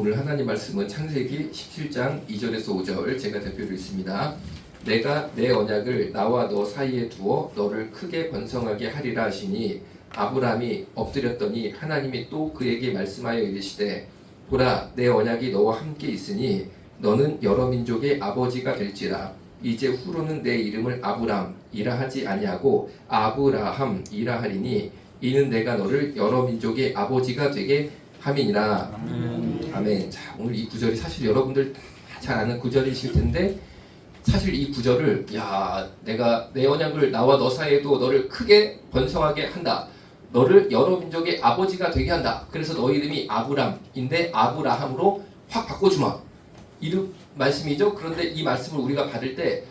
오늘 하나님 말씀은 창세기 17장 2절에서 5절 제가 대표로 읽습니다. 내가 내 언약을 나와 너 사이에 두어 너를 크게 번성하게 하리라 하시니 아브라함이 엎드렸더니 하나님이 또 그에게 말씀하여 이르시되 보라 내 언약이 너와 함께 있으니 너는 여러 민족의 아버지가 될지라 이제 후로는 내 이름을 아브람이라 하지 아니하고 아브라함이라 하리니 이는 내가 너를 여러 민족의 아버지가 되게 함이니라. 아멘. 자, 오늘 이 구절이 사실 여러분들 다 잘 아는 구절이실 텐데 사실 이 구절을 내가 내 언약을 나와 너 사이에도 너를 크게 번성하게 한다. 너를 여러 민족의 아버지가 되게 한다. 그래서 너 이름이 아브람인데 아브라함으로 확 바꿔주마. 이런 말씀이죠. 그런데 이 말씀을 우리가 받을 때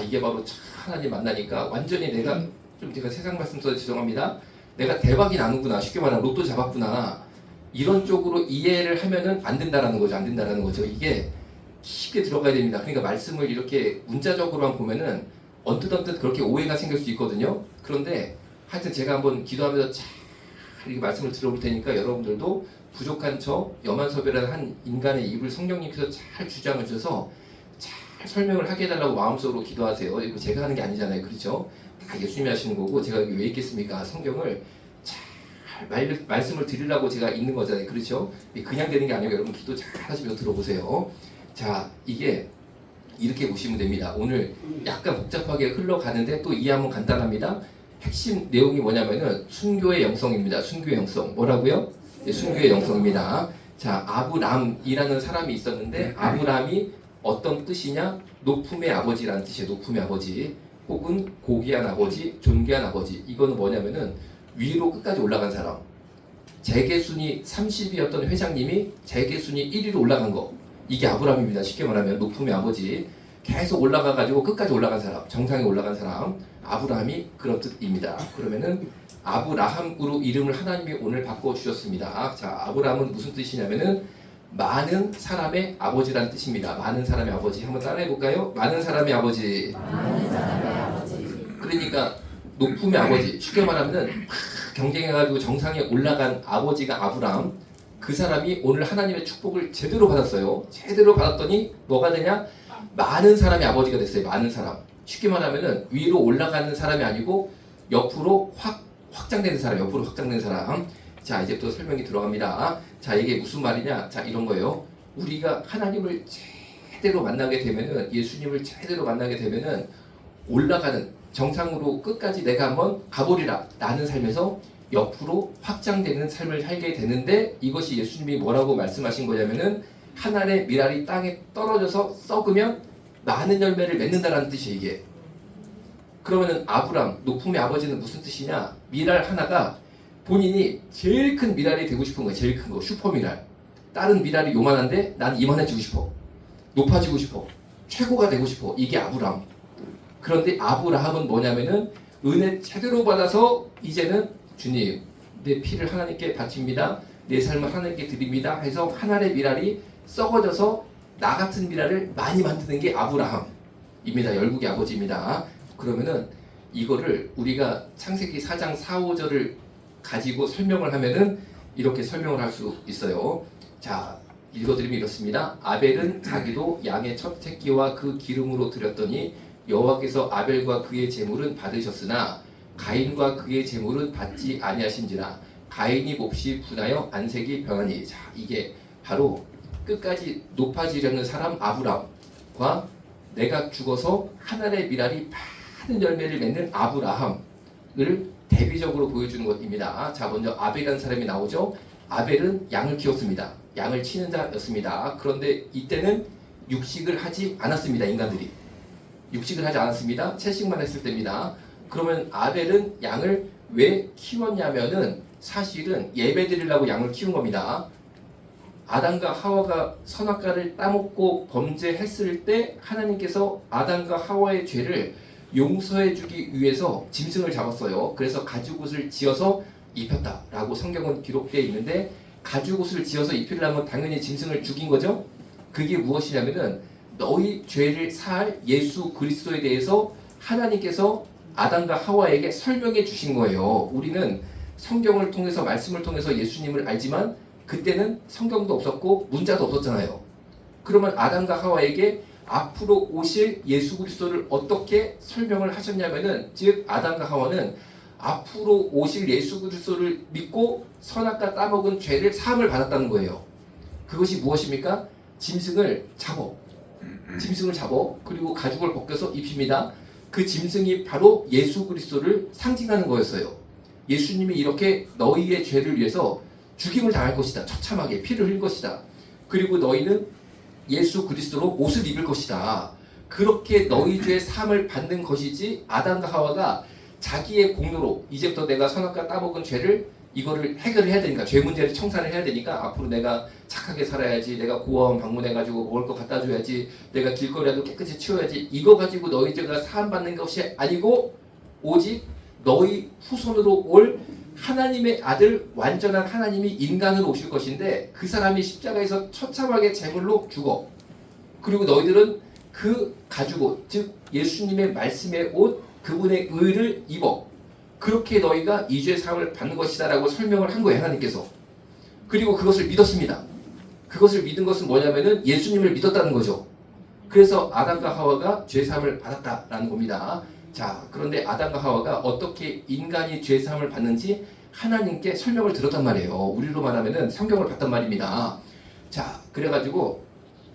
이게 바로 참 하나님 만나니까 완전히 제가 세상 말씀 써서 죄송합니다. 내가 대박이 나는구나. 쉽게 말하면 로또 잡았구나. 이런 쪽으로 이해를 하면은 안 된다라는 거죠. 이게 쉽게 들어가야 됩니다. 그러니까 말씀을 이렇게 문자적으로만 보면은 언뜻 그렇게 오해가 생길 수 있거든요. 그런데 하여튼 제가 한번 기도하면서 잘 이렇게 말씀을 들어볼 테니까 여러분들도 부족한 저 여만섭이라는 한 인간의 입을 성령님께서 잘 주장을 주셔서 잘 설명을 하게 해달라고 마음속으로 기도하세요. 이거 제가 하는 게 아니잖아요. 그렇죠? 다 예수님이 하시는 거고 제가 여기 왜 있겠습니까? 성경을 잘 말씀을 드리려고 제가 있는 거잖아요. 그렇죠? 그냥 되는 게 아니고 여러분 기도 잘 하시면서 들어보세요. 자, 이게 이렇게 보시면 됩니다. 오늘 약간 복잡하게 흘러가는데 또 이해하면 간단합니다. 핵심 내용이 뭐냐면은 순교의 영성입니다. 순교의 영성. 뭐라고요? 네, 순교의 영성입니다. 자, 아브람이라는 사람이 있었는데 아브람이 어떤 뜻이냐? 높음의 아버지라는 뜻이에요. 높음의 아버지. 혹은 고귀한 아버지, 존귀한 아버지. 이거는 뭐냐면은 위로 끝까지 올라간 사람. 재계순위 30이었던 회장님이 재계순위 1위로 올라간 거. 이게 아브람입니다. 쉽게 말하면 높음의 아버지. 계속 올라가가지고 끝까지 올라간 사람. 정상에 올라간 사람. 아브라함이 그런 뜻입니다. 그러면은 아브라함으로 이름을 하나님이 오늘 바꿔주셨습니다. 자, 아브라함은 무슨 뜻이냐면은 많은 사람의 아버지라는 뜻입니다. 많은 사람의 아버지. 한번 따라해볼까요? 많은 사람의 아버지. 많은 사람의 아버지. 그러니까 높음의 아버지. 쉽게 말하면은 경쟁해가지고 정상에 올라간 아버지가 아브라함. 그 사람이 오늘 하나님의 축복을 제대로 받았어요. 제대로 받았더니 뭐가 되냐? 많은 사람의 아버지가 됐어요. 많은 사람. 쉽게 말하면은 위로 올라가는 사람이 아니고 옆으로 확장되는 사람. 옆으로 확장되는 사람. 자, 이제부터 설명이 들어갑니다. 자, 이게 무슨 말이냐? 자, 이런 거예요. 우리가 하나님을 제대로 만나게 되면은 예수님을 제대로 만나게 되면은 올라가는 정상으로 끝까지 내가 한번 가보리라 라는 삶에서 옆으로 확장되는 삶을 살게 되는데 이것이 예수님이 뭐라고 말씀하신 거냐면은 한 알의 밀알이 땅에 떨어져서 썩으면 많은 열매를 맺는다라는 뜻이에요. 이게. 그러면은 아브람, 높음의 아버지는 무슨 뜻이냐? 밀알 하나가 본인이 제일 큰 밀알이 되고 싶은 거예요. 제일 큰 거, 슈퍼 밀알. 다른 밀알이 요만한데 난 이만해지고 싶어. 높아지고 싶어. 최고가 되고 싶어. 이게 아브람. 그런데 아브라함은 뭐냐면은 은혜 제대로 받아서 이제는 주님, 내 피를 하나님께 바칩니다. 내 삶을 하나님께 드립니다. 해서 한 알의 밀알이 썩어져서 나 같은 밀알을 많이 만드는 게 아브라함입니다. 열국의 아버지입니다. 그러면은 이거를 우리가 창세기 4장 4, 5절을 가지고 설명을 하면은 이렇게 설명을 할 수 있어요. 자, 읽어드리면 이렇습니다. 아벨은 자기도 양의 첫 새끼와 그 기름으로 드렸더니 여호와께서 아벨과 그의 제물은 받으셨으나 가인과 그의 제물은 받지 아니하신지라 가인이 몹시 분하여 안색이 변하니. 자, 이게 바로 끝까지 높아지려는 사람 아브람과 내가 죽어서 하늘의 밀알이 많은 열매를 맺는 아브라함을 대비적으로 보여주는 것입니다. 자, 먼저 아벨이라는 사람이 나오죠. 아벨은 양을 키웠습니다. 양을 치는 자였습니다. 그런데 이때는 육식을 하지 않았습니다. 인간들이 육식을 하지 않았습니다. 채식만 했을 때입니다. 그러면 아벨은 양을 왜 키웠냐면은 사실은 예배드리려고 양을 키운 겁니다. 아담과 하와가 선악과를 따먹고 범죄했을 때 하나님께서 아담과 하와의 죄를 용서해주기 위해서 짐승을 잡았어요. 그래서 가죽옷을 지어서 입혔다라고 성경은 기록되어 있는데 가죽옷을 지어서 입히려면 당연히 짐승을 죽인 거죠. 그게 무엇이냐면은 너희 죄를 사할 예수 그리스도에 대해서 하나님께서 아담과 하와에게 설명해 주신 거예요. 우리는 성경을 통해서 말씀을 통해서 예수님을 알지만 그때는 성경도 없었고 문자도 없었잖아요. 그러면 아담과 하와에게 앞으로 오실 예수 그리스도를 어떻게 설명을 하셨냐면은, 즉 아담과 하와는 앞으로 오실 예수 그리스도를 믿고 선악과 따먹은 죄를 사함을 받았다는 거예요. 그것이 무엇입니까? 짐승을 잡어. 그리고 가죽을 벗겨서 입힙니다. 그 짐승이 바로 예수 그리스도를 상징하는 거였어요. 예수님이 이렇게 너희의 죄를 위해서 죽임을 당할 것이다. 처참하게 피를 흘릴 것이다. 그리고 너희는 예수 그리스도로 옷을 입을 것이다. 그렇게 너희 죄의 사함을 받는 것이지, 아담과 하와가 자기의 공로로 이제부터 내가 선악과 따먹은 죄를 이거를 해결을 해야 되니까, 죄 문제를 청산을 해야 되니까 앞으로 내가 착하게 살아야지, 내가 고아원 방문해가지고 먹을 거 갖다 줘야지, 내가 길거리라도 깨끗이 치워야지, 이거 가지고 너희 죄가 사함 받는 것이 아니고 오직 너희 후손으로 올 하나님의 아들, 완전한 하나님이 인간으로 오실 것인데, 그 사람이 십자가에서 처참하게 제물로 죽어. 그리고 너희들은 그 가죽옷, 즉 예수님의 말씀의 옷, 그분의 의를 입어. 그렇게 너희가 이 죄의 사함을 받는 것이다 라고 설명을 한 거예요, 하나님께서. 그리고 그것을 믿었습니다. 그것을 믿은 것은 뭐냐면은 예수님을 믿었다는 거죠. 그래서 아담과 하와가 죄 사함을 받았다라는 겁니다. 자, 그런데 아담과 하와가 어떻게 인간이 죄 사함을 받는지 하나님께 설명을 들었단 말이에요. 우리로 말하면은 성경을 봤단 말입니다. 자, 그래가지고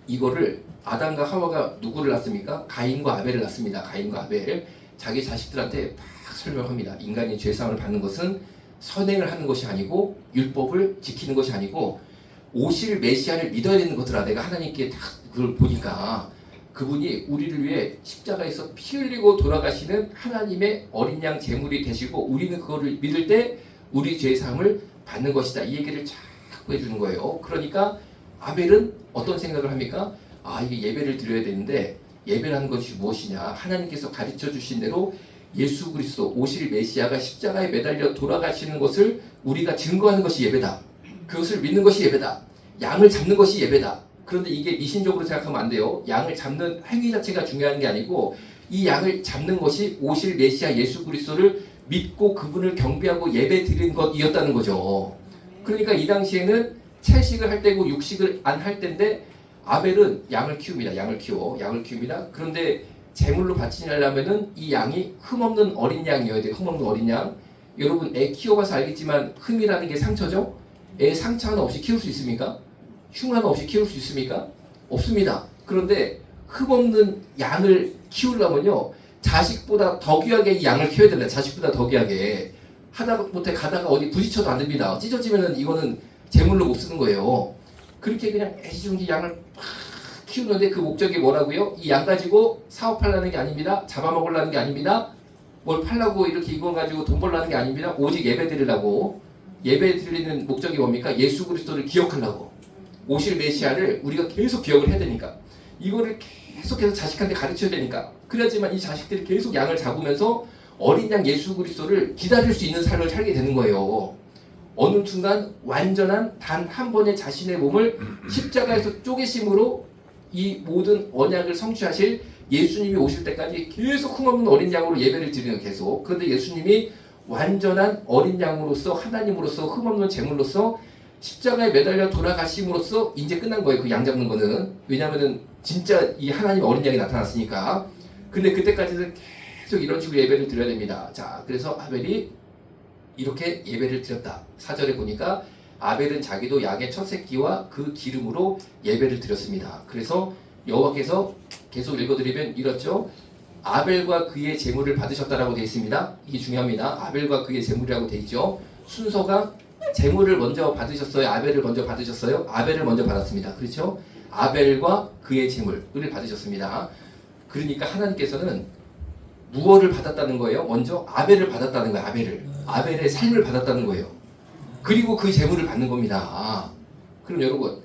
이거를 아담과 하와가 누구를 낳습니까? 가인과 아벨을 낳습니다. 가인과 아벨. 자기 자식들한테 막 설명합니다. 인간이 죄 사함을 받는 것은 선행을 하는 것이 아니고 율법을 지키는 것이 아니고 오실 메시아를 믿어야 되는 것들아. 내가 하나님께 다 그걸 보니까 그분이 우리를 위해 십자가에서 피 흘리고 돌아가시는 하나님의 어린 양 제물이 되시고, 우리는 그거를 믿을 때 우리 죄 사함을 받는 것이다. 이 얘기를 자꾸 해주는 거예요. 그러니까 아벨은 어떤 생각을 합니까? 아, 이게 예배를 드려야 되는데 예배라는 것이 무엇이냐? 하나님께서 가르쳐 주신 대로 예수 그리스도 오실 메시아가 십자가에 매달려 돌아가시는 것을 우리가 증거하는 것이 예배다. 그것을 믿는 것이 예배다. 양을 잡는 것이 예배다. 그런데 이게 미신적으로 생각하면 안 돼요. 양을 잡는 행위 자체가 중요한 게 아니고, 이 양을 잡는 것이 오실 메시아 예수 그리스도를 믿고 그분을 경배하고 예배 드리는 것이었다는 거죠. 그러니까 이 당시에는 채식을 할 때고 육식을 안 할 때인데, 아벨은 양을 키웁니다. 양을 키웁니다. 그런데 제물로 바치려면은 이 양이 흠없는 어린 양이어야 돼요. 흠없는 어린 양. 여러분 애 키워봐서 알겠지만 흠이라는 게 상처죠. 애 상처 하나 없이 키울 수 있습니까? 흉 하나 없이 키울 수 있습니까? 없습니다. 그런데 흠없는 양을 키우려면요, 자식보다 더 귀하게 이 양을 키워야 된다. 자식보다 더 귀하게. 하다못해 가다가 어디 부딪혀도 안 됩니다. 찢어지면은 이거는 제물로 못 쓰는 거예요. 그렇게 그냥 애지중지 양을 막 키우는데 그 목적이 뭐라고요? 이 양 가지고 사업하려는 게 아닙니다. 잡아먹으려는 게 아닙니다. 뭘 팔라고 이렇게 이걸 가지고 돈 벌라는 게 아닙니다. 오직 예배 드리려고. 예배 드리는 목적이 뭡니까? 예수 그리스도를 기억하려고. 오실 메시아를 우리가 계속 기억을 해야 되니까. 이거를 계속해서 자식한테 가르쳐야 되니까. 그래야지만 이 자식들이 계속 양을 잡으면서 어린 양 예수 그리스도를 기다릴 수 있는 삶을 살게 되는 거예요. 어느 순간 완전한 단 한 번의 자신의 몸을 십자가에서 쪼개심으로 이 모든 언약을 성취하실 예수님이 오실 때까지 계속 흠없는 어린 양으로 예배를 드리는, 계속. 그런데 예수님이 완전한 어린 양으로서, 하나님으로서, 흠없는 제물로서 십자가에 매달려 돌아가심으로써 이제 끝난 거예요. 그 양 잡는 거는. 왜냐하면은 진짜 이 하나님 어린 양이 나타났으니까. 근데 그때까지는 계속 이런 식으로 예배를 드려야 됩니다. 자, 그래서 아벨이 이렇게 예배를 드렸다. 4절에 보니까 아벨은 자기도 양의 첫 새끼와 그 기름으로 예배를 드렸습니다. 그래서 여호와께서 계속 읽어드리면 이렇죠. 아벨과 그의 제물을 받으셨다라고 되어 있습니다. 이게 중요합니다. 아벨과 그의 제물이라고 되어 있죠. 순서가 제물을 먼저 받으셨어요? 아벨을 먼저 받으셨어요? 아벨을 먼저 받았습니다. 그렇죠? 아벨과 그의 제물을 받으셨습니다. 그러니까 하나님께서는 무엇을 받았다는 거예요? 먼저 아벨을 받았다는 거예요. 아벨의 삶을 받았다는 거예요. 그리고 그 제물을 받는 겁니다. 그럼 여러분,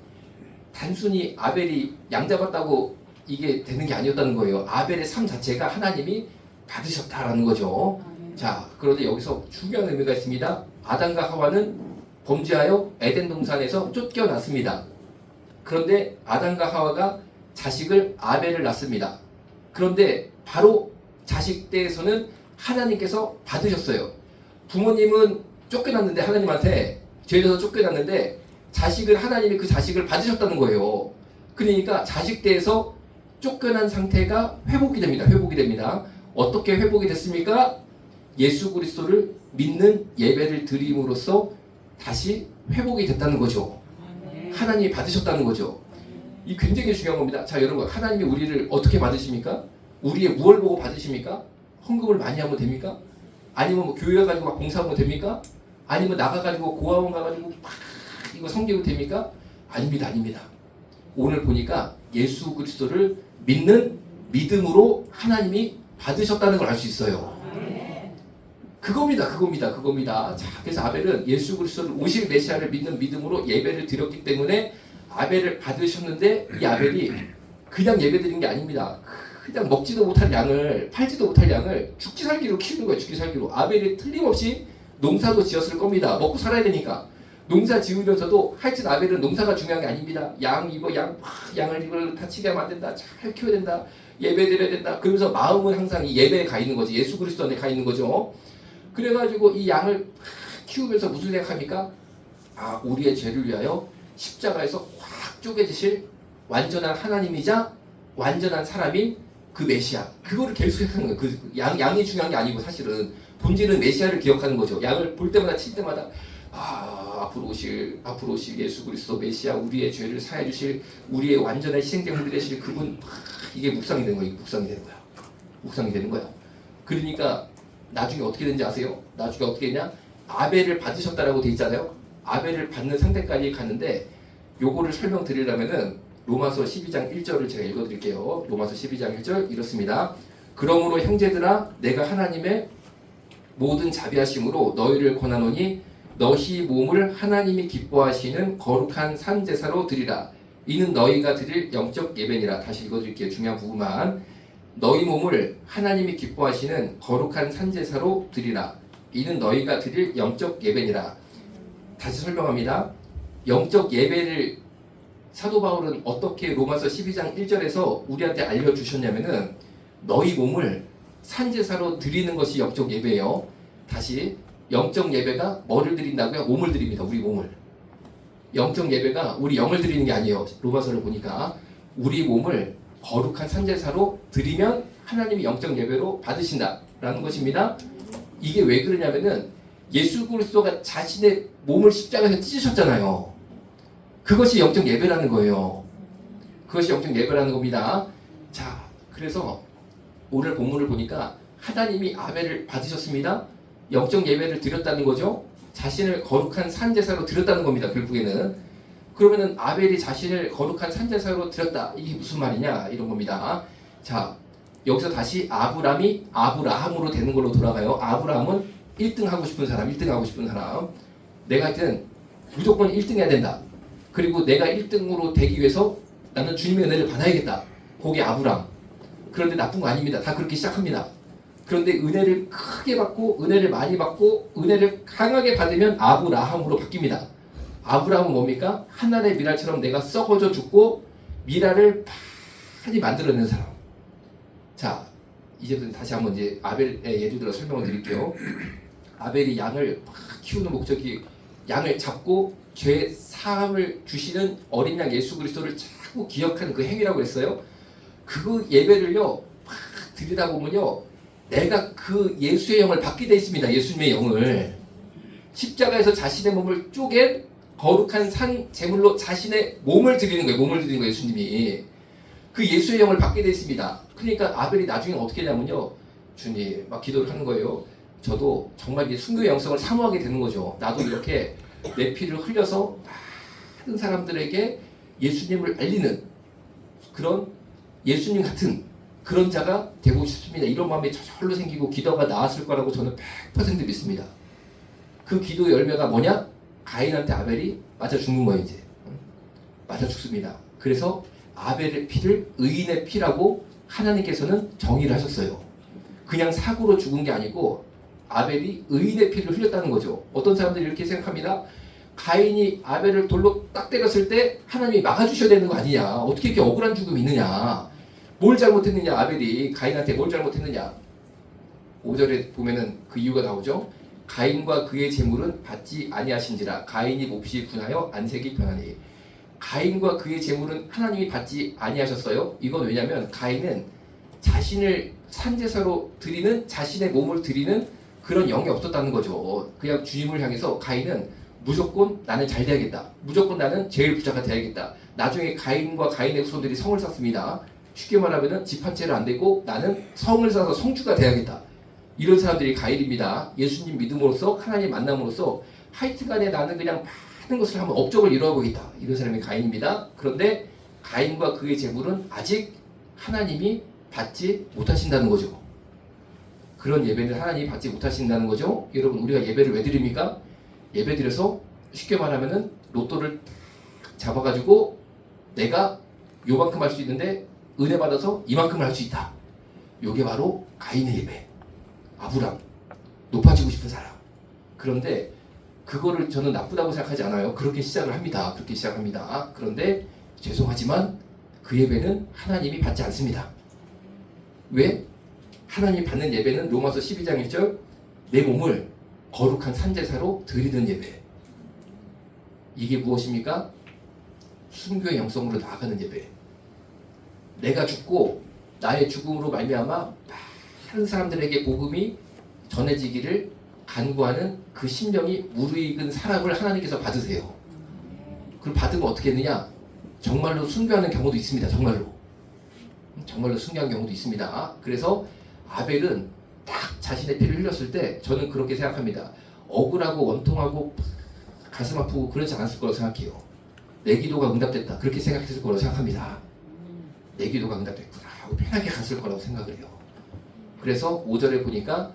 단순히 아벨이 양 잡았다고 이게 되는 게 아니었다는 거예요. 아벨의 삶 자체가 하나님이 받으셨다라는 거죠. 자, 그런데 여기서 중요한 의미가 있습니다. 아담과 하와는 범죄하여 에덴 동산에서 쫓겨났습니다. 그런데 아담과 하와가 자식을 아벨을 낳습니다. 그런데 바로 자식 때에서는 하나님께서 받으셨어요. 부모님은 쫓겨났는데, 하나님한테 죄에서 쫓겨났는데 자식은 하나님이 그 자식을 받으셨다는 거예요. 그러니까 자식대에서 쫓겨난 상태가 회복이 됩니다. 회복이 됩니다. 어떻게 회복이 됐습니까? 예수 그리스도를 믿는 예배를 드림으로써 다시 회복이 됐다는 거죠. 하나님이 받으셨다는 거죠. 이 굉장히 중요한 겁니다. 자, 여러분, 하나님이 우리를 어떻게 받으십니까? 우리의 무엇을 보고 받으십니까? 헌금을 많이 하면 됩니까? 아니면 뭐 교회 가지고 막 봉사하면 됩니까? 아니면 나가가지고 고아원 가가지고 막 이거 섬기면 됩니까? 아닙니다, 아닙니다. 오늘 보니까 예수 그리스도를 믿는 믿음으로 하나님이 받으셨다는 걸 알 수 있어요. 그겁니다. 자, 그래서 아벨은 예수 그리스도를 오실 메시아를 믿는 믿음으로 예배를 드렸기 때문에 아벨을 받으셨는데 이 아벨이 그냥 예배 드린 게 아닙니다. 그냥 먹지도 못할 양을, 팔지도 못할 양을 죽기 살기로 키우는 거예요. 죽기 살기로. 아벨이 틀림없이 농사도 지었을 겁니다. 먹고 살아야 되니까. 농사 지으면서도 하여튼 아벨은 농사가 중요한 게 아닙니다. 양을 이걸 다치게 하면 안 된다. 잘 키워야 된다. 예배 드려야 된다. 그러면서 마음은 항상 이 예배에 가 있는 거지. 예수 그리스도 안에 가 있는 거죠. 그래가지고 이 양을 키우면서 무슨 생각합니까? 아, 우리의 죄를 위하여 십자가에서 확 쪼개지실 완전한 하나님이자 완전한 사람인 그 메시아. 그거를 계속 생각하는 거예요. 양이 중요한 게 아니고 사실은 본질은 메시아를 기억하는 거죠. 양을 볼 때마다 칠 때마다 앞으로 오실 예수 그리스도 메시아, 우리의 죄를 사해 주실, 우리의 완전한 희생제물이 되실 그분. 이게 묵상이 되는 거예요. 묵상이 되는 거야. 그러니까 나중에 어떻게 되는지 아세요? 나중에 어떻게 되냐? 아벨을 받으셨다라고 돼 있잖아요. 아벨을 받는 상태까지 갔는데 요거를 설명드리려면은 로마서 12장 1절을 제가 읽어드릴게요. 로마서 12장 1절 이렇습니다. 그러므로 형제들아, 내가 하나님의 모든 자비하심으로 너희를 권하노니 너희 몸을 하나님이 기뻐하시는 거룩한 산 제사로 드리라. 이는 너희가 드릴 영적 예배니라. 다시 읽어드릴게요. 중요한 부분만. 너희 몸을 하나님이 기뻐하시는 거룩한 산 제사로 드리라. 이는 너희가 드릴 영적 예배니라. 다시 설명합니다. 영적 예배를 사도 바울은 어떻게 로마서 12장 1절에서 우리한테 알려주셨냐면은 너희 몸을 산 제사로 드리는 것이 영적 예배예요. 다시 영적 예배가 뭐를 드린다고요? 몸을 드립니다. 우리 몸을. 영적 예배가 우리 영을 드리는 게 아니에요. 로마서를 보니까 우리 몸을 거룩한 산제사로 드리면 하나님이 영적 예배로 받으신다라는 것입니다. 이게 왜 그러냐면은 예수 그리스도가 자신의 몸을 십자가에서 찢으셨잖아요. 그것이 영적 예배라는 거예요. 그것이 영적 예배라는 겁니다. 자, 그래서 오늘 본문을 보니까 하나님이 아벨을 받으셨습니다. 영적 예배를 드렸다는 거죠. 자신을 거룩한 산제사로 드렸다는 겁니다. 결국에는. 그러면은 아벨이 자신을 거룩한 산제사로 드렸다. 이게 무슨 말이냐? 이런 겁니다. 자, 여기서 다시 아브람이 아브라함으로 되는 걸로 돌아가요. 아브라함은 1등 하고 싶은 사람, 1등 하고 싶은 사람. 내가 하여튼 무조건 1등 해야 된다. 그리고 내가 1등으로 되기 위해서 나는 주님의 은혜를 받아야겠다. 거기 아브람. 그런데 나쁜 거 아닙니다. 다 그렇게 시작합니다. 그런데 은혜를 크게 받고 은혜를 많이 받고 은혜를 강하게 받으면 아브라함으로 바뀝니다. 아브라함은 뭡니까? 하늘의 미랄처럼 내가 썩어져 죽고 미랄을 많이 만들어내는 사람. 자, 이제부터 다시 한번 이제 아벨의 예를 들어 설명을 드릴게요. 아벨이 양을 막 키우는 목적이 양을 잡고 죄 사함을 주시는 어린 양 예수 그리스도를 자꾸 기억하는 그 행위라고 했어요. 그 예배를요 막 드리다 보면요 내가 그 예수의 영을 받게 돼 있습니다. 예수님의 영을 십자가에서 자신의 몸을 쪼갠 거룩한 산 제물로 자신의 몸을 드리는 거예요. 몸을 드리는 거예요. 예수님이 그 예수의 영을 받게 돼 있습니다. 그러니까 아벨이 나중에 어떻게 하냐면요 주님 막 기도를 하는 거예요. 저도 정말 순교의 영성을 사모하게 되는 거죠. 나도 이렇게 내 피를 흘려서 많은 사람들에게 예수님을 알리는 그런 예수님 같은 그런 자가 되고 싶습니다. 이런 마음이 저절로 생기고 기도가 나왔을 거라고 저는 100% 믿습니다. 그 기도의 열매가 뭐냐? 가인한테 아벨이 맞아 죽는 거예요. 이제 맞아 죽습니다. 그래서 아벨의 피를 의인의 피라고 하나님께서는 정의를 하셨어요. 그냥 사고로 죽은 게 아니고 아벨이 의인의 피를 흘렸다는 거죠. 어떤 사람들이 이렇게 생각합니다. 가인이 아벨을 돌로 딱 때렸을 때 하나님이 막아주셔야 되는 거 아니냐. 어떻게 이렇게 억울한 죽음이 있느냐. 뭘 잘못했느냐. 아벨이 가인한테 뭘 잘못했느냐. 5절에 보면은 그 이유가 나오죠. 가인과 그의 재물은 받지 아니하신지라. 가인이 몹시 분하여 안색이 변하니. 가인과 그의 재물은 하나님이 받지 아니하셨어요. 이건 왜냐하면 가인은 자신을 산제사로 드리는, 자신의 몸을 드리는 그런 영이 없었다는 거죠. 그냥 주님을 향해서 가인은 무조건 나는 잘 돼야겠다, 무조건 나는 제일 부자가 돼야겠다. 나중에 가인과 가인의 후손들이 성을 쌓습니다. 쉽게 말하면 집 한 채를 안 되고 나는 성을 쌓아서 성주가 돼야겠다. 이런 사람들이 가인입니다. 예수님 믿음으로써, 하나님 만남으로써 하여튼간에 나는 그냥 많은 것을 한번 업적을 이루어보겠다. 이런 사람이 가인입니다. 그런데 가인과 그의 재물은 아직 하나님이 받지 못하신다는 거죠. 그런 예배는 하나님이 받지 못하신다는 거죠. 여러분, 우리가 예배를 왜 드립니까? 예배 드려서 쉽게 말하면은 로또를 잡아가지고 내가 요만큼 할 수 있는데 은혜 받아서 이만큼을 할 수 있다. 요게 바로 가인의 예배. 아브람, 높아지고 싶은 사람. 그런데 그거를 저는 나쁘다고 생각하지 않아요. 그렇게 시작을 합니다. 그렇게 시작합니다. 그런데 죄송하지만 그 예배는 하나님이 받지 않습니다. 왜? 하나님이 받는 예배는 로마서 12장 1절 내 몸을 거룩한 산제사로 드리는 예배. 이게 무엇입니까? 순교의 영성으로 나아가는 예배. 내가 죽고 나의 죽음으로 말미암아 많은 사람들에게 복음이 전해지기를 간구하는 그 심령이 무르익은 사람을 하나님께서 받으세요. 그걸 받으면 어떻게 했느냐? 정말로 순교하는 경우도 있습니다. 정말로 순교하는 경우도 있습니다. 그래서 아벨은 딱 자신의 피를 흘렸을 때 저는 그렇게 생각합니다. 억울하고 원통하고 가슴 아프고 그러지 않았을 거라고 생각해요. 내 기도가 응답됐다, 그렇게 생각했을 거라고 생각합니다. 내 기도가 응답됐구나 하고 편하게 갔을 거라고 생각을 해요. 그래서 5절에 보니까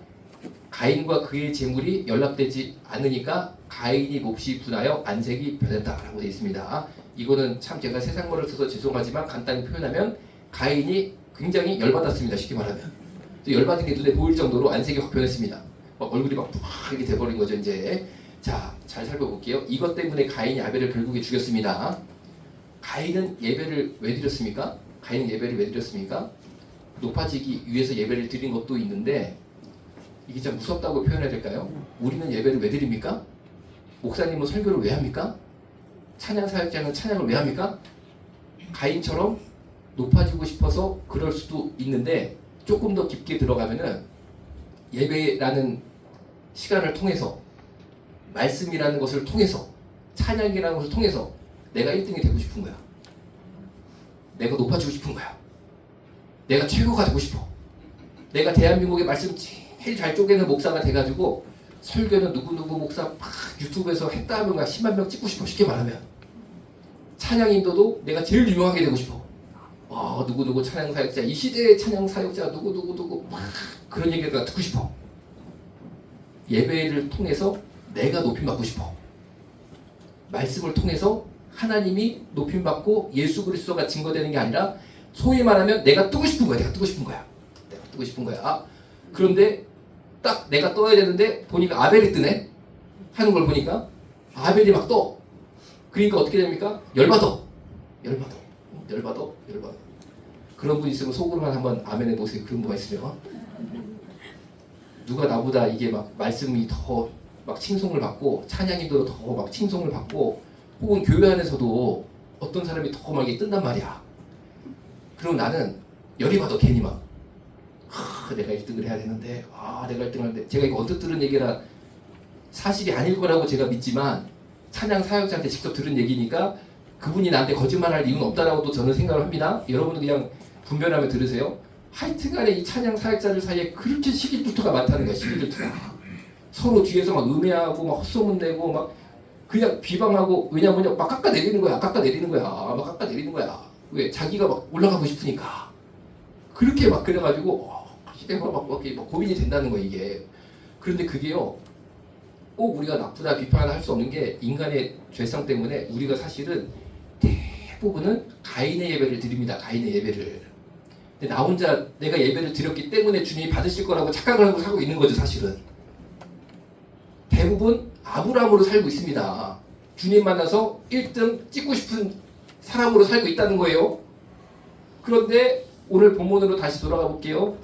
가인과 그의 재물이 연락되지 않으니까 가인이 몹시 분하여 안색이 변했다라고 되어 있습니다. 이거는 참 제가 세상말을 써서 죄송하지만 간단히 표현하면 가인이 굉장히 열받았습니다. 쉽게 말하면 열받은 게 눈에 보일 정도로 안색이 확 변했습니다. 막 얼굴이 막 이렇게 돼버린 거죠. 이제 자, 잘 살펴볼게요. 이것 때문에 가인이 아벨을 결국에 죽였습니다. 가인은 예배를 왜 드렸습니까? 높아지기 위해서 예배를 드린 것도 있는데 이게 참 무섭다고 표현해야 될까요? 우리는 예배를 왜 드립니까? 목사님은 설교를 왜 합니까? 찬양 사역자는 찬양을 왜 합니까? 가인처럼 높아지고 싶어서 그럴 수도 있는데 조금 더 깊게 들어가면은 예배라는 시간을 통해서, 말씀이라는 것을 통해서, 찬양이라는 것을 통해서 내가 1등이 되고 싶은 거야. 내가 높아지고 싶은 거야. 내가 최고가 되고 싶어. 내가 대한민국의 말씀 제일 잘 쪼개는 목사가 돼가지고 설교는 누구누구 목사 막 유튜브에서 했다 하면 10만 명 찍고 싶어. 쉽게 말하면 찬양 인도도 내가 제일 유명하게 되고 싶어. 누구누구 찬양 사역자, 이 시대의 찬양 사역자 누구누구 막 그런 얘기가 듣고 싶어. 예배를 통해서 내가 높임받고 싶어. 말씀을 통해서 하나님이 높임받고 예수 그리스도가 증거되는 게 아니라 소위 말하면 내가 뜨고 싶은 거야. 그런데 딱 내가 떠야 되는데 보니까 아벨이 뜨네 하는 걸 보니까 아벨이 막 떠. 그러니까 어떻게 됩니까? 열받아. 그런 분 있으면 속으로만 한번 아멘 해보세요. 그런 분가 있으면 누가 나보다 이게 막 말씀이 더 막 칭송을 받고 찬양이도 더 막 칭송을 받고 혹은 교회 안에서도 어떤 사람이 더 막 이게 뜬단 말이야. 그럼 나는 열이 받아. 괜히 막 내가 1등을 해야 되는데 내가 1등을 하는데 제가 이거 언뜻 들은 얘기라 사실이 아닐 거라고 제가 믿지만 찬양 사역자한테 직접 들은 얘기니까 그분이 나한테 거짓말할 이유는 없다라고도 저는 생각을 합니다. 여러분은 그냥 분별하며 들으세요. 하여튼간에 이 찬양 사역자들 사이에 그렇게 시기질투가 많다는 거야. 시기질투가 서로 뒤에서 막 음해하고 막 헛소문 내고 막 그냥 비방하고, 왜냐면 막 깎아내리는 거야. 왜? 자기가 막 올라가고 싶으니까. 그렇게 막 그래가지고 시대가 막 고민이 된다는 거야 이게. 그런데 그게요 꼭 우리가 나쁘다 비판을 할 수 없는 게 인간의 죄성 때문에 우리가 사실은 대부분은 가인의 예배를 드립니다. 가인의 예배를. 근데 나 혼자 내가 예배를 드렸기 때문에 주님이 받으실 거라고 착각을 하고 살고 있는 거죠. 사실은 대부분 아브라함으로 살고 있습니다. 주님 만나서 1등 찍고 싶은 사람으로 살고 있다는 거예요. 그런데 오늘 본문으로 다시 돌아가 볼게요.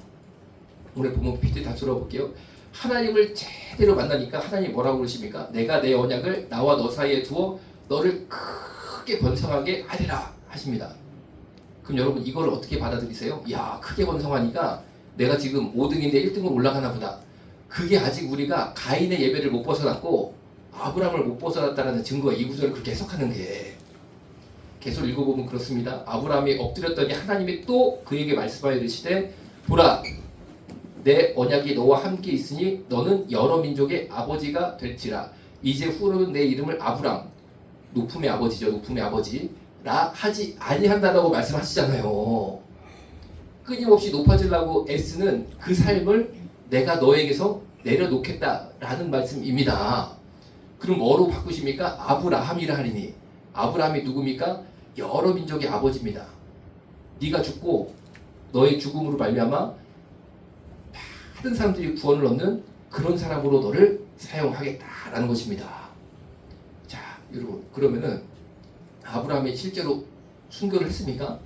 오늘 본문 PD 다시 돌아볼게요. 하나님을 제대로 만나니까 하나님 뭐라고 그러십니까? 내가 내 언약을 나와 너 사이에 두어 너를 크게 번성하게 하리라 하십니다. 그럼 여러분 이걸 어떻게 받아들이세요? 야, 크게 번성하니까 내가 지금 5등인데 1등으로 올라가나 보다. 그게 아직 우리가 가인의 예배를 못 벗어났고 아브라함을 못 벗어났다는 증거에 이 구절을 그렇게 해석하는 게, 계속 읽어보면 그렇습니다. 아브라함이 엎드렸더니 하나님이 또 그에게 말씀하여 이르시되 보라, 내 언약이 너와 함께 있으니 너는 여러 민족의 아버지가 될지라. 이제 후로는 내 이름을 아브람, 높음의 아버지죠, 높음의 아버지라 하지 아니한다라고 말씀하시잖아요. 끊임없이 높아지려고 애쓰는 그 삶을 내가 너에게서 내려놓겠다라는 말씀입니다. 그럼 뭐로 바꾸십니까? 아브라함이라 하리니. 아브라함이 누굽니까? 여러 민족의 아버지입니다. 네가 죽고 너의 죽음으로 말미암아 많은 사람들이 구원을 얻는 그런 사람으로 너를 사용하겠다라는 것입니다. 자, 여러분, 그러면은 아브라함이 실제로 순교를 했습니까?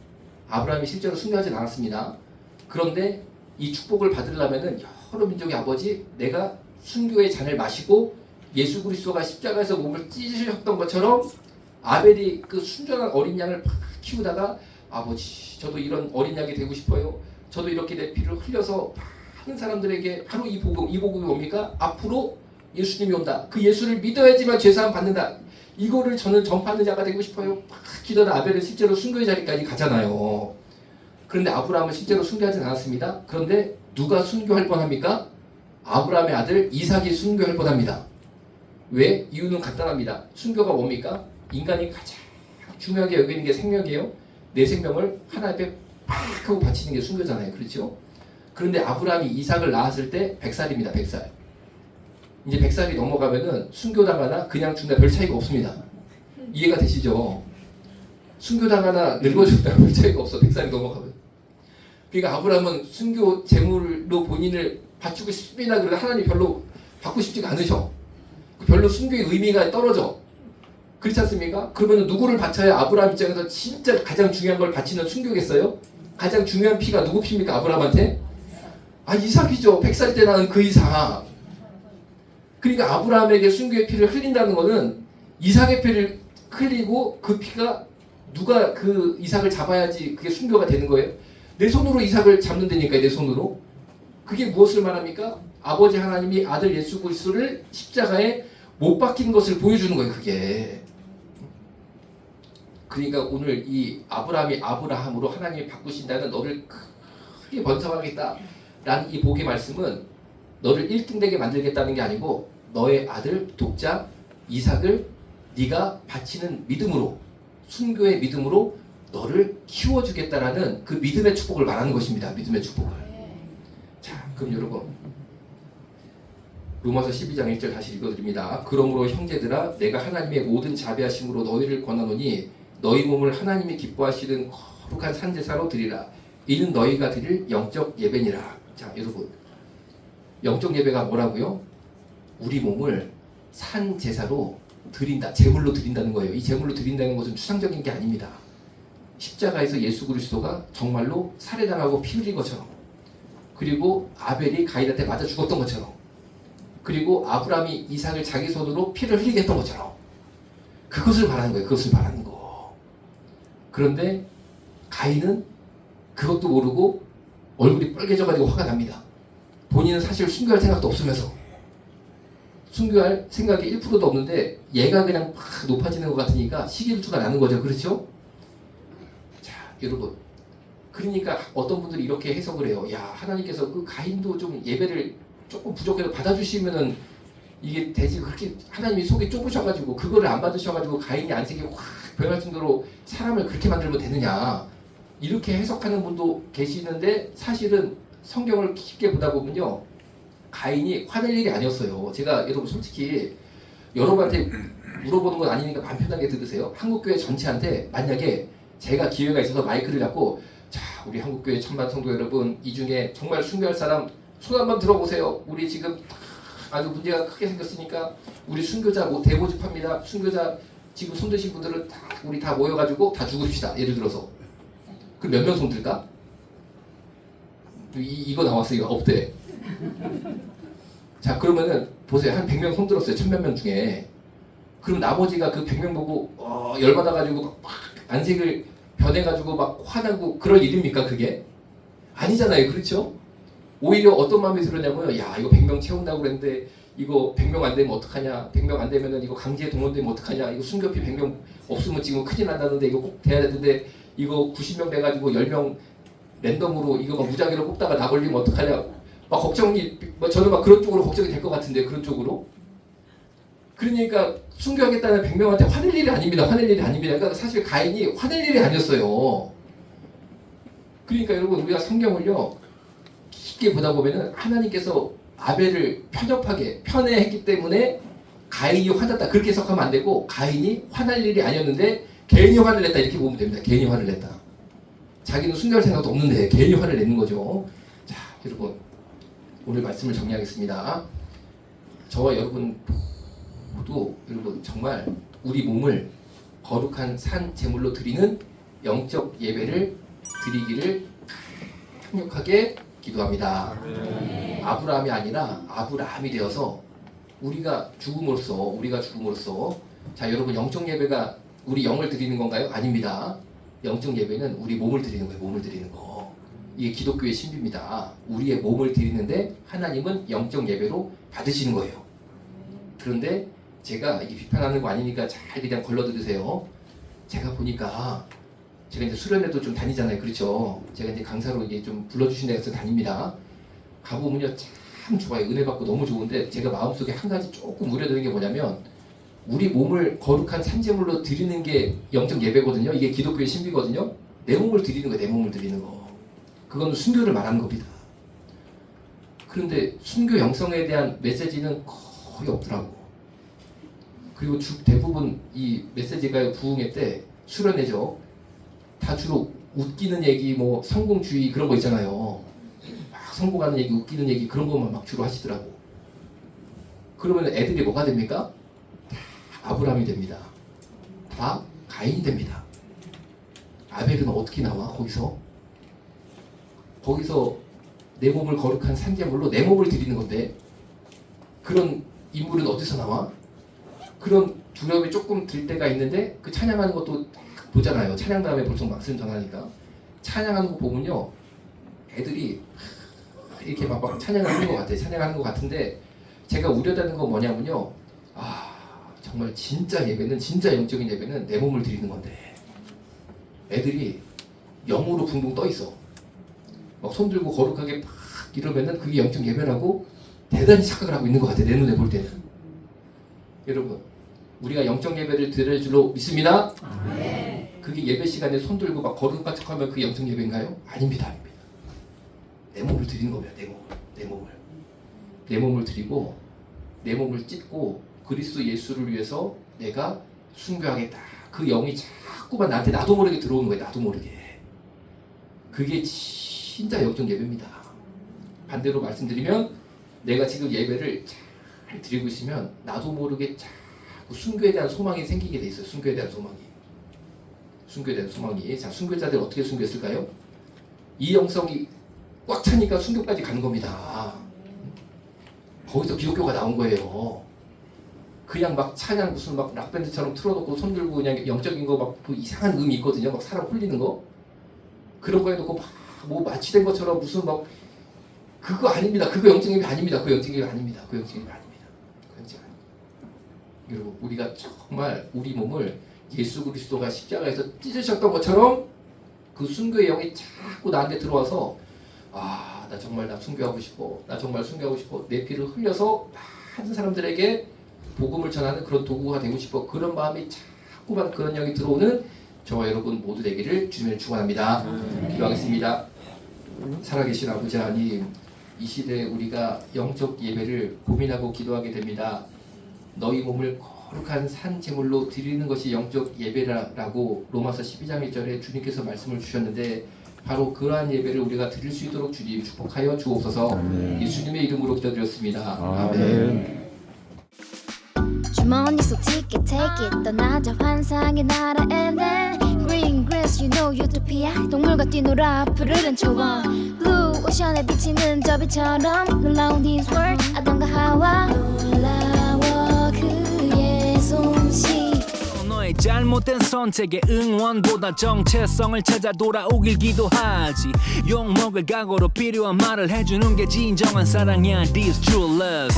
아브라함이 실제로 순교하진 않았습니다. 그런데 이 축복을 받으려면은 여러 민족의 아버지, 내가 순교의 잔을 마시고 예수 그리스도가 십자가에서 몸을 찢으셨던 것처럼 아벨이 그 순전한 어린 양을 막 키우다가 아버지, 저도 이런 어린 양이 되고 싶어요. 저도 이렇게 내 피를 흘려서 많은 사람들에게 바로 이 복음이 뭡니까? 앞으로 예수님이 온다. 그 예수를 믿어야지만 죄사함 받는다. 이거를 저는 전파하는 자가 되고 싶어요. 막 기도하다 아벨은 실제로 순교의 자리까지 가잖아요. 그런데 아브라함은 실제로 순교하진 않았습니다. 그런데 누가 순교할 뻔합니까? 아브라함의 아들 이삭이 순교할 뻔합니다. 왜? 이유는 간단합니다. 순교가 뭡니까? 인간이 가장 중요하게 여기는 게 생명이에요. 내 생명을 하나님 앞에 팍 하고 바치는 게 순교잖아요. 그렇죠? 그런데 아브라함이 이삭을 낳았을 때 100살입니다. 100살. 이제 100살이 넘어가면은 순교당하나 그냥 죽나 별 차이가 없습니다. 이해가 되시죠? 순교당하나 늙어 죽나 별 차이가 없어. 100살이 넘어가면. 그러니까 아브라함은 순교 제물로 본인을 바치고 싶습니다. 그러니까 하나님 별로 받고 싶지가 않으셔. 별로 순교의 의미가 떨어져. 그렇지 않습니까? 그러면 누구를 바쳐야 아브라함 입장에서 진짜 가장 중요한 걸 바치는 순교겠어요? 가장 중요한 피가 누구 피입니까? 아브라함한테? 아, 이삭이죠. 100살 때 낳은 그 이삭. 그러니까 아브라함에게 순교의 피를 흘린다는 것은 이삭의 피를 흘리고 그 피가 누가 그 이삭을 잡아야지 그게 순교가 되는 거예요. 내 손으로 이삭을 잡는다니까요. 내 손으로. 그게 무엇을 말합니까? 아버지 하나님이 아들 예수 그리스도를 십자가에 못 박힌 것을 보여주는 거예요. 그게. 그러니까 오늘 이 아브라함이 아브라함으로 하나님이 바꾸신다는 너를 크게 번성하겠다 라는 이 복의 말씀은 너를 1등 되게 만들겠다는 게 아니고 너의 아들 독자 이삭을 네가 바치는 믿음으로, 순교의 믿음으로 너를 키워주겠다라는 그 믿음의 축복을 말하는 것입니다. 믿음의 축복을. 자, 그럼 여러분 로마서 12장 1절 다시 읽어드립니다. 그러므로 형제들아, 내가 하나님의 모든 자비하심으로 너희를 권하노니 너희 몸을 하나님이 기뻐하시는 거룩한 산제사로 드리라. 이는 너희가 드릴 영적 예배니라. 자, 여러분, 영적 예배가 뭐라고요? 우리 몸을 산제사로 드린다, 제물로 드린다는 거예요. 이 제물로 드린다는 것은 추상적인 게 아닙니다. 십자가에서 예수 그리스도가 정말로 살해당하고 피 흘린 것처럼, 그리고 아벨이 가인한테 맞아 죽었던 것처럼, 그리고 아브라함이 이삭을 자기 손으로 피를 흘리게 했던 것처럼, 그것을 말하는 거예요. 그것을 말하는 거. 그런데 가인은 그것도 모르고 얼굴이 빨개져가지고 화가 납니다. 본인은 사실 순교할 생각도 없으면서, 순교할 생각이 1%도 없는데 얘가 그냥 막 높아지는 것 같으니까 시기질투가 나는 거죠. 그렇죠? 자, 여러분, 그러니까 어떤 분들이 이렇게 해석을 해요. 야, 하나님께서 그 가인도 좀 예배를 조금 부족해도 받아주시면은 이게 되지, 그렇게 하나님이 속이 좁으셔가지고 그거를 안 받으셔가지고 가인이 안색이 확 변할 정도로 사람을 그렇게 만들면 되느냐, 이렇게 해석하는 분도 계시는데, 사실은 성경을 깊게 보다 보면요, 가인이 화낼 일이 아니었어요. 제가 여러분 솔직히 여러분한테 물어보는 건 아니니까 마음 편하게 들으세요. 한국교회 전체한테 만약에 제가 기회가 있어서 마이크를 잡고, 자, 우리 한국교회 천만 성도 여러분, 이 중에 정말 순교할 사람 손 한번 들어보세요. 우리 지금 아주 문제가 크게 생겼으니까 우리 순교자 대모집합니다. 순교자 지금 손 드신 분들은 다 우리 다 모여가지고 다 죽읍시다. 예를 들어서. 그럼 몇 명 손 들까? 이거 나왔어. 이거 없대. 자 그러면은 보세요. 한 100명 손 들었어요. 1000몇 명 중에. 그럼 나머지가 그 100명 보고 열받아가지고 막 안색을 변해가지고 막 화나고 그럴 일입니까 그게? 아니잖아요. 그렇죠? 오히려 어떤 마음이 들었냐면요. 야 이거 100명 채운다고 그랬는데 이거 100명 안 되면 어떡하냐. 100명 안 되면은 이거 강제에 동원되면 어떡하냐. 이거 순교피 100명 없으면 지금 큰일 난다는데 이거 꼭 돼야 되는데 이거 90명 돼가지고 10명 랜덤으로 이거 막 무작위로 뽑다가 나 걸리면 어떡하냐. 막 걱정이 저는 막 그런 쪽으로 걱정이 될 것 같은데 그런 쪽으로. 그러니까 순교하겠다는 100명한테 화낼 일이 아닙니다. 화낼 일이 아닙니다. 그러니까 사실 가인이 화낼 일이 아니었어요. 그러니까 여러분 우리가 성경을요 깊게 보다 보면은 하나님께서 아벨을 편애했기 때문에 가인이 화났다 그렇게 해석하면 안 되고 가인이 화날 일이 아니었는데 괜히 화를 냈다 이렇게 보면 됩니다. 괜히 화를 냈다. 자기는 순교할 생각도 없는데 괜히 화를 내는 거죠. 자 여러분 오늘 말씀을 정리하겠습니다. 저와 여러분 모두 여러분 정말 우리 몸을 거룩한 산 제물로 드리는 영적 예배를 드리기를 강력하게 기도합니다. 아브라함이 아니라 아브라함이 되어서 우리가 죽음으로써 자 여러분 영적 예배가 우리 영을 드리는 건가요? 아닙니다. 영적 예배는 우리 몸을 드리는 거예요. 몸을 드리는 거. 이게 기독교의 신비입니다. 우리의 몸을 드리는데 하나님은 영적 예배로 받으시는 거예요. 그런데 제가 이게 비판하는 거 아니니까 잘 그냥 걸러들으세요. 제가 보니까 제가 이제 수련회도 좀 다니잖아요. 그렇죠? 제가 이제 강사로 이게 좀 불러주신 데서 다닙니다. 가보면요 참 좋아요. 은혜 받고 너무 좋은데 제가 마음속에 한 가지 조금 우려되는 게 뭐냐면 우리 몸을 거룩한 산제물로 드리는 게 영적 예배거든요. 이게 기독교의 신비거든요. 내 몸을 드리는 거예요. 내 몸을 드리는 거. 그건 순교를 말하는 겁니다. 그런데 순교 영성에 대한 메시지는 거의 없더라고. 그리고 대부분 이 메시지가 부흥회 때 수련회죠. 다 주로 웃기는 얘기, 뭐 성공주의 그런 거 있잖아요. 막 성공하는 얘기, 웃기는 얘기 그런 것만 막 주로 하시더라고. 그러면 애들이 뭐가 됩니까? 다 아브라함이 됩니다. 다 가인이 됩니다. 아벨은 어떻게 나와? 거기서 내 몸을 거룩한 산제물로 내 몸을 드리는 건데 그런 인물은 어디서 나와? 그런 두려움이 조금 들 때가 있는데 그 찬양하는 것도 보잖아요. 찬양 다음에 보통 말씀 전하니까 찬양하는 거 보면요 애들이 이렇게 막 찬양하는 것 같아요. 찬양하는 것 같은데 제가 우려되는 건 뭐냐면요 정말 진짜 예배는 진짜 영적인 예배는 내 몸을 드리는 건데 애들이 영으로 붕붕 떠 있어. 막 손 들고 거룩하게 막 이러면은 그게 영적 예배라고 대단히 착각을 하고 있는 것 같아요. 내 눈에 볼 때는. 여러분 우리가 영적 예배를 드릴 줄로 믿습니다. 그게 예배 시간에 손 들고 막 거룩한 척하면 그게 영적 예배인가요? 아닙니다. 내 몸을 드리는 겁니다. 내 몸을 드리고 내 몸을 찢고 그리스도 예수를 위해서 내가 순교하겠다. 그 영이 자꾸만 나한테 나도 모르게 들어오는 거예요. 나도 모르게. 그게 진짜 영적 예배입니다. 반대로 말씀드리면 내가 지금 예배를 잘 드리고 있으면 나도 모르게 자꾸 순교에 대한 소망이 생기게 돼 있어요. 순교에 대한 소망이. 자, 순교자들 어떻게 순교했을까요? 이 영성이 꽉 차니까 순교까지 가는 겁니다. 거기서 기독교가 나온 거예요. 그냥 막 찬양 무슨 막 락밴드처럼 틀어놓고 손 들고 그냥 영적인 거 막 그 이상한 음이 있거든요. 막 사람 홀리는 거. 그런 거 해놓고 막 뭐 마취된 것처럼 무슨 막 그거 아닙니다. 그거 영적인 게 아닙니다. 여러분 우리가 정말 우리 몸을 예수 그리스도가 십자가에서 찢으셨던 것처럼 그 순교의 영이 자꾸 나한테 들어와서 나 정말 순교하고 싶어. 내 피를 흘려서 많은 사람들에게 복음을 전하는 그런 도구가 되고 싶어. 그런 마음이 자꾸만 그런 영이 들어오는 저와 여러분 모두 되기를 주님을 축원합니다. 기도하겠습니다. 살아계신 아버지 하나님, 이 시대에 우리가 영적 예배를 고민하고 기도하게 됩니다. 너희 몸을 거룩한 산 제물로 드리는 것이 영적 예배라고 로마서 12장 1절에 주님께서 말씀을 주셨는데 바로 그러한 예배를 우리가 드릴 수 있도록 주님 축복하여 주옵소서. 아멘. 예수님의 이름으로 기도드렸습니다. 아멘. 주머니 속 ticket take it 떠나자 환상의 나라에는 green grass Yes you know utopia 동물과 뛰놀아 푸르른 초원 Blue 오션에 비치는 저 빛처럼 놀라운 his world 아담과 하와 놀라워 그의 솜씨 너의 잘못된 선택에 응원보다 정체성을 찾아 돌아오길 기도하지 욕먹을 각오로 필요한 말을 해주는 게 진정한 사랑이야 This true love